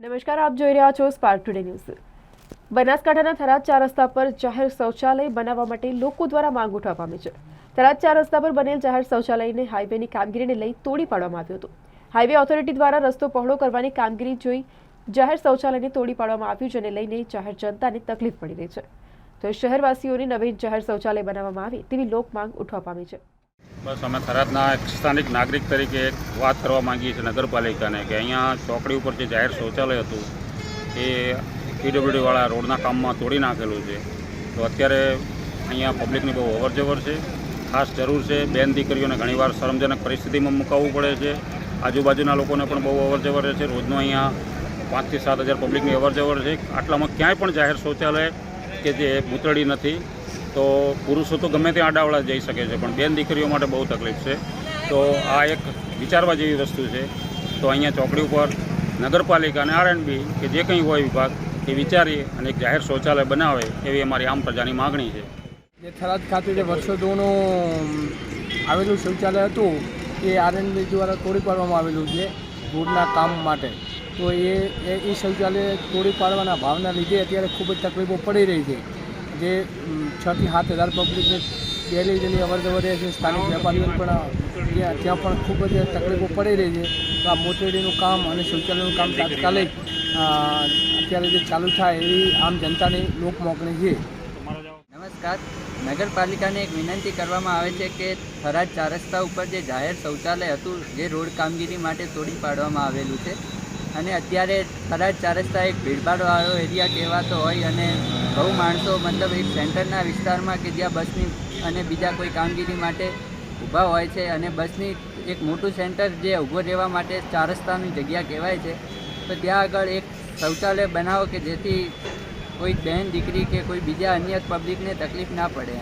નમસ્કાર, આપ જોઈ રહ્યા છો સ્પાર્ક ટુડે ન્યૂઝ। બનાસકાંઠાના થરાદ 4 રસ્તા પર જાહેર શૌચાલય બનાવવા માટે લોકો દ્વારા માંગ ઉઠવા પામી છે। થરાદ 4 રસ્તા પર બનેલ જાહેર શૌચાલયને હાઈવેની કામગીરીને લઈ તોડી પાડવામાં આવ્યું હતું। હાઈવે ઓથોરિટી દ્વારા રસ્તો પહોળો કરવાની કામગીરી જોઈ જાહેર શૌચાલયને તોડી પાડવામાં આવ્યું, જેને લઈને જાહેર જનતાને તકલીફ પડી રહી છે। તો શહેરવાસીઓને નવીન જાહેર શૌચાલય બનાવવામાં આવે તેવી લોક માંગ ઉઠવા પામી છે। बस अमे थरादना एक स्थानिक नागरिक तरीके एक बात करवा मांगीए छीए नगरपालिकाने कि अहींया चौकड़ी पर जे जाहेर शौचालय हतुं ए पीडब्ल्यूडी वाळा रोडना काममां तोड़ी नाखेलुं छे। तो अत्यारे अहींया पब्लिकनी बहु अवरजवर छे, खास जरूर छे। बेन दीकरीओने घणीवार शरमजनक परिस्थितिमां मुकावવું પડે છે। આજુબાજુના લોકોને પણ બહુ અવરજવર છે। રોજનો અહીંયા 5 થી 7 હજાર પબ્લિકની અવરજવર છે। આટલામાં ક્યાંય પણ જાહેર શૌચાલય કે જે મૂતરડી નથી, तो पुरुषों तो गमे त्या आडावड़ा जई सके छे, पण बेन दीकरीओ माटे बहु तकलीफ है। तो आ एक विचारवा जेवी वस्तु है। तो अहींया चौकड़ी पर नगरपालिका ने R&B के जे कंई होय विभाग ए विचारी अने एक जाहेर शौचालय बनावे एवी अमारी आम प्रजानी मागणी छे। जे थराद खाते जे वर्षो जूનું आवेલું शौचालय હતું એ R&B દ્વારા તોડી પાડવામાં આવેલું છે રોડના કામ માટે। તો એ શૌચાલય તોડી પાડવાના ભાવના લીધે અત્યારે ખૂબ જ તકલીફો પડી રહી છે। જે 6 થી 7 હજાર પબ્લિકને ડેલી અવરજવર રહે છે। સ્થાનિક વેપારીઓને પણ ત્યાં પણ ખૂબ જ તકલીફો પડી રહી છે। તો આ મોતરડીનું કામ અને શૌચાલયનું કામ તાત્કાલિક અત્યારે જે ચાલુ થાય એવી આમ જનતાની લોક માગણી છે। नमस्कार, नगरपालिका ने एक विनंती करवामां आवे छे के थराद 4 रस्ता पर जे जाहेर शौचालय हतुं जे रोड कामगीरी माटे तोड़ी पाडवामां आवेलुं छे अने अत्यारे थराद 4 रस्ता एक भीड़भाड़वाळो एरिया कहेवातो होय अने बहु माणसो मतलब एक सेंटरना विस्तारमां के ज्यां बसनी अने बीजा कोई कामगीरी माटे ऊभा होय छे अने बसनी एक मोटुं सेंटर जे ऊभो रहेवा माटे 4 रस्तानी जग्या कहेवाय छे। तो त्यां आगळ एक शौचालय बनावो के जेथी कोई बहन दीकरी के कोई बीजा अन्य पब्लिक ने तकलीफ ना पड़े।